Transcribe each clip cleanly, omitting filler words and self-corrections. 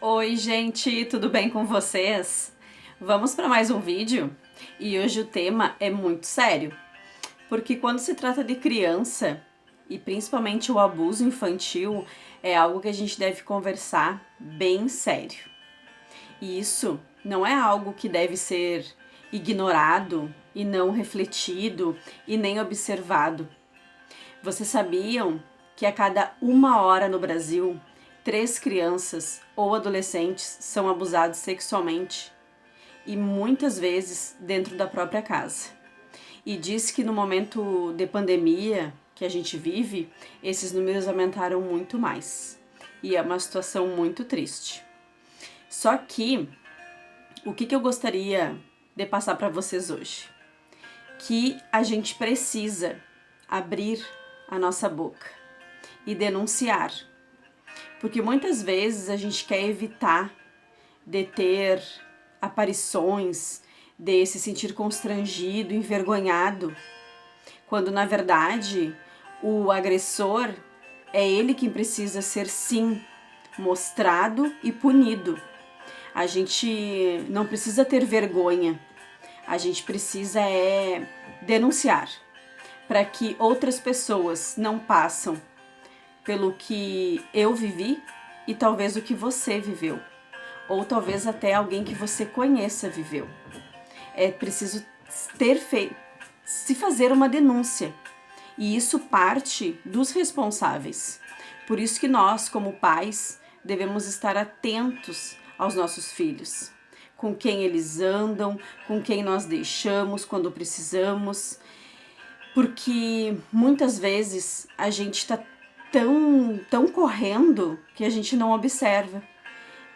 Oi, gente, tudo bem com vocês? Vamos para mais um vídeo? E hoje o tema é muito sério, porque quando se trata de criança, e principalmente o abuso infantil, é algo que a gente deve conversar bem sério. E isso não é algo que deve ser ignorado e não refletido e nem observado. Vocês sabiam que a cada 1 hora no Brasil, 3 crianças ou adolescentes são abusados sexualmente e muitas vezes dentro da própria casa? E diz que no momento de pandemia que a gente vive, esses números aumentaram muito mais. E é uma situação muito triste. Só que, o que eu gostaria de passar para vocês hoje? Que a gente precisa abrir a nossa boca e denunciar. Porque muitas vezes a gente quer evitar de ter aparições, de se sentir constrangido, envergonhado, quando na verdade o agressor é ele quem precisa ser sim mostrado e punido. A gente não precisa ter vergonha, a gente precisa denunciar para que outras pessoas não passem pelo que eu vivi e talvez o que você viveu, ou talvez até alguém que você conheça viveu. É preciso se fazer uma denúncia, e isso parte dos responsáveis. Por isso que nós, como pais, devemos estar atentos aos nossos filhos, com quem eles andam, com quem nós deixamos quando precisamos, porque muitas vezes a gente está tão correndo que a gente não observa.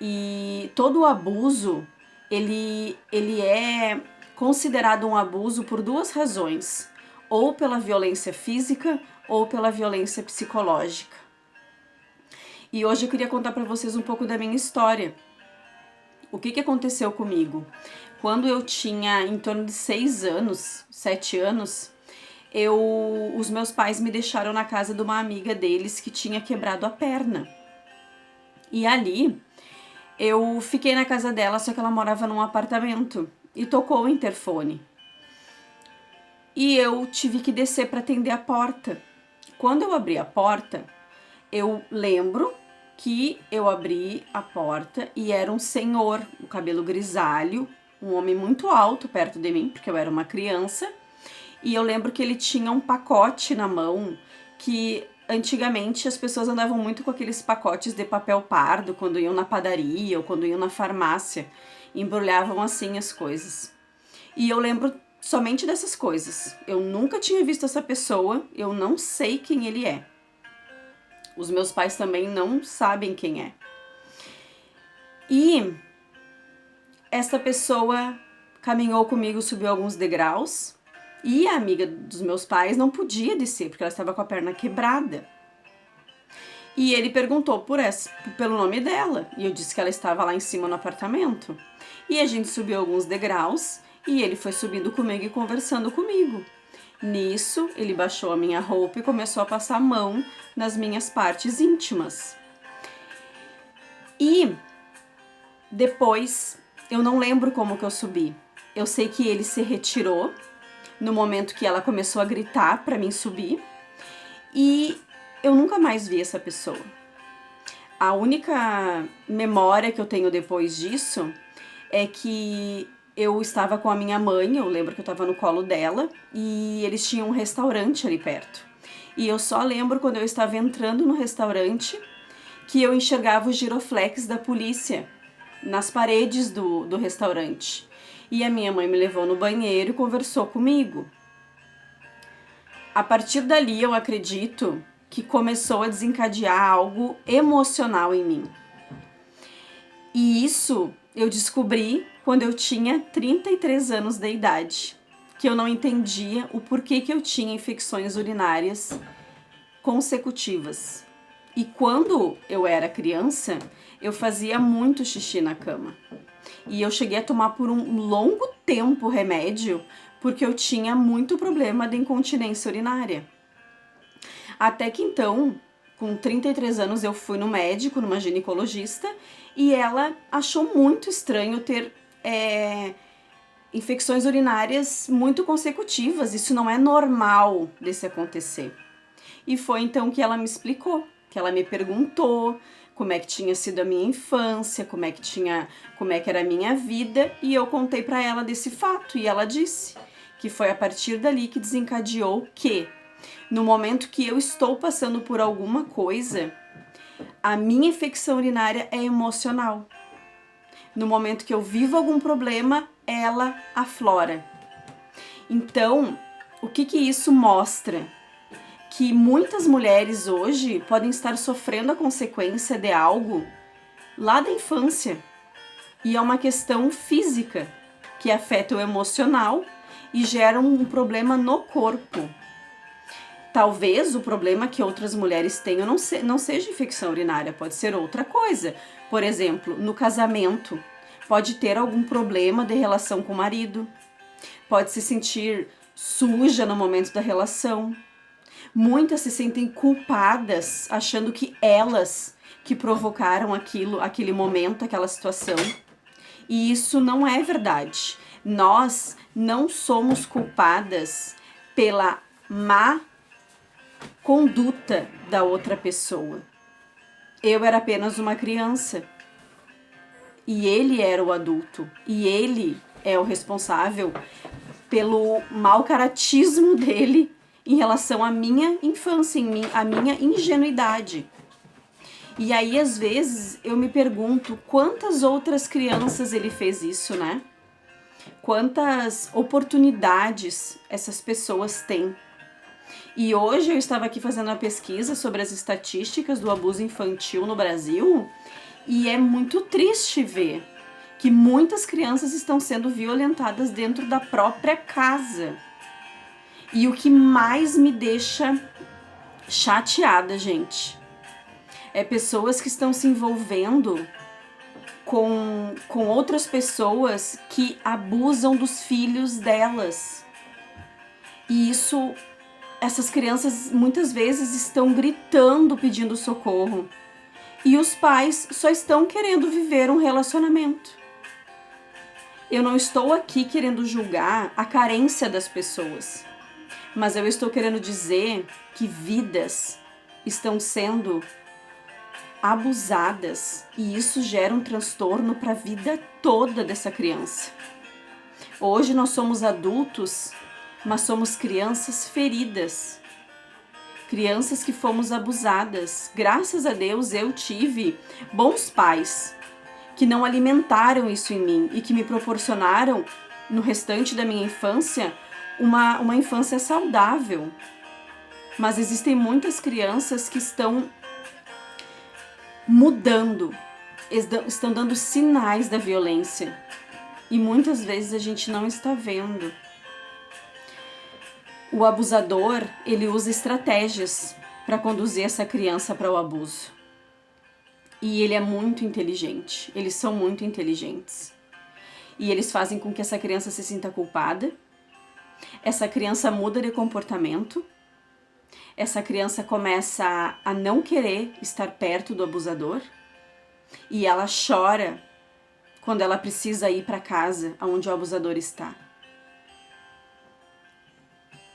E todo o abuso, ele é considerado um abuso por 2 razões, ou pela violência física ou pela violência psicológica. E hoje eu queria contar para vocês um pouco da minha história. O que aconteceu comigo? Quando eu tinha em torno de 6 anos, 7 anos, os meus pais me deixaram na casa de uma amiga deles que tinha quebrado a perna. E ali eu fiquei na casa dela, só que ela morava num apartamento, e tocou o interfone. E eu tive que descer para atender a porta. Quando eu abri a porta, eu lembro que eu abri a porta e era um senhor, o cabelo grisalho, um homem muito alto perto de mim, porque eu era uma criança. E eu lembro que ele tinha um pacote na mão, que antigamente as pessoas andavam muito com aqueles pacotes de papel pardo quando iam na padaria ou quando iam na farmácia, embrulhavam assim as coisas. E eu lembro somente dessas coisas. Eu nunca tinha visto essa pessoa, eu não sei quem ele é. Os meus pais também não sabem quem é. E essa pessoa caminhou comigo, subiu alguns degraus. E a amiga dos meus pais não podia descer, porque ela estava com a perna quebrada. E ele perguntou pelo nome dela, e eu disse que ela estava lá em cima no apartamento. E a gente subiu alguns degraus, e ele foi subindo comigo e conversando comigo. Nisso, ele baixou a minha roupa e começou a passar a mão nas minhas partes íntimas. E depois, eu não lembro como que eu subi. Eu sei que ele se retirou no momento que ela começou a gritar para mim subir, e eu nunca mais vi essa pessoa. A única memória que eu tenho depois disso é que eu estava com a minha mãe, eu lembro que eu estava no colo dela, e eles tinham um restaurante ali perto. E eu só lembro quando eu estava entrando no restaurante que eu enxergava o giroflex da polícia nas paredes do restaurante. E a minha mãe me levou no banheiro e conversou comigo. A partir dali, eu acredito que começou a desencadear algo emocional em mim. E isso eu descobri quando eu tinha 33 anos de idade, que eu não entendia o porquê que eu tinha infecções urinárias consecutivas. E quando eu era criança, eu fazia muito xixi na cama. E eu cheguei a tomar por um longo tempo remédio, porque eu tinha muito problema de incontinência urinária. Até que então, com 33 anos eu fui no médico, numa ginecologista, e ela achou muito estranho ter infecções urinárias muito consecutivas. Isso não é normal desse acontecer. E foi então que ela me explicou, que ela me perguntou como é que tinha sido a minha infância, como é que era a minha vida, e eu contei para ela desse fato, e ela disse que foi a partir dali que desencadeou que, no momento que eu estou passando por alguma coisa, a minha infecção urinária é emocional. No momento que eu vivo algum problema, ela aflora. Então, o que isso mostra? Que muitas mulheres hoje podem estar sofrendo a consequência de algo lá da infância. E é uma questão física, que afeta o emocional e gera um problema no corpo. Talvez o problema que outras mulheres tenham não seja infecção urinária, pode ser outra coisa. Por exemplo, no casamento, pode ter algum problema de relação com o marido, pode se sentir suja no momento da relação. Muitas se sentem culpadas, achando que elas que provocaram aquele momento, aquela situação. E isso não é verdade. Nós não somos culpadas pela má conduta da outra pessoa. Eu era apenas uma criança. E ele era o adulto. E ele é o responsável pelo mau caratismo dele em relação à minha infância, à minha ingenuidade. E aí, às vezes, eu me pergunto quantas outras crianças ele fez isso, né? Quantas oportunidades essas pessoas têm. E hoje eu estava aqui fazendo uma pesquisa sobre as estatísticas do abuso infantil no Brasil e é muito triste ver que muitas crianças estão sendo violentadas dentro da própria casa. E o que mais me deixa chateada, gente, é pessoas que estão se envolvendo com outras pessoas que abusam dos filhos delas. E essas crianças muitas vezes estão gritando, pedindo socorro. E os pais só estão querendo viver um relacionamento. Eu não estou aqui querendo julgar a carência das pessoas, mas eu estou querendo dizer que vidas estão sendo abusadas e isso gera um transtorno para a vida toda dessa criança. Hoje nós somos adultos, mas somos crianças feridas, crianças que fomos abusadas. Graças a Deus eu tive bons pais que não alimentaram isso em mim e que me proporcionaram no restante da minha infância uma infância saudável. Mas existem muitas crianças que estão mudando, estão dando sinais da violência e muitas vezes a gente não está vendo. O abusador, ele usa estratégias para conduzir essa criança para o abuso. E ele é muito inteligente, eles são muito inteligentes. E eles fazem com que essa criança se sinta culpada, essa criança muda de comportamento, essa criança começa a não querer estar perto do abusador e ela chora quando ela precisa ir para casa onde o abusador está.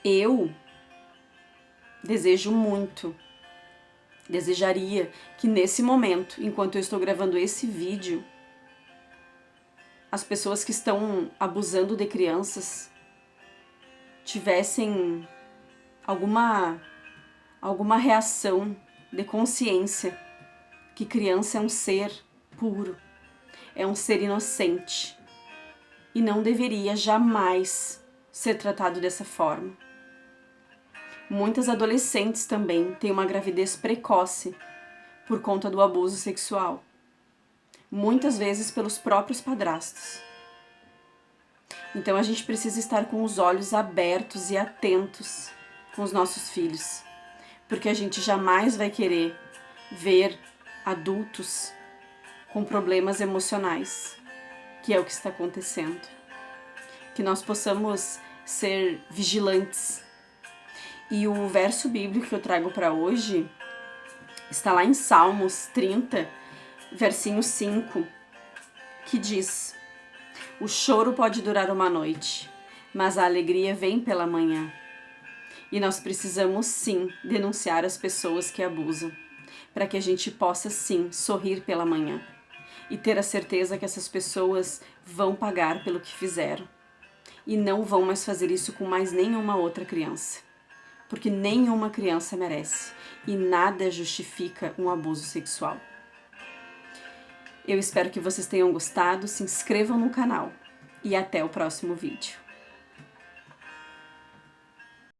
Eu desejaria que nesse momento, enquanto eu estou gravando esse vídeo, as pessoas que estão abusando de crianças tivessem alguma reação de consciência que criança é um ser puro, é um ser inocente e não deveria jamais ser tratado dessa forma. Muitas adolescentes também têm uma gravidez precoce por conta do abuso sexual, muitas vezes pelos próprios padrastos. Então a gente precisa estar com os olhos abertos e atentos com os nossos filhos, porque a gente jamais vai querer ver adultos com problemas emocionais, que é o que está acontecendo. Que nós possamos ser vigilantes. E o verso bíblico que eu trago para hoje Está lá em Salmos 30, versinho 5, que diz: o choro pode durar uma noite, mas a alegria vem pela manhã. E nós precisamos sim denunciar as pessoas que abusam, para que a gente possa sim sorrir pela manhã e ter a certeza que essas pessoas vão pagar pelo que fizeram e não vão mais fazer isso com mais nenhuma outra criança, porque nenhuma criança merece e nada justifica um abuso sexual. Eu espero que vocês tenham gostado, se inscrevam no canal e até o próximo vídeo.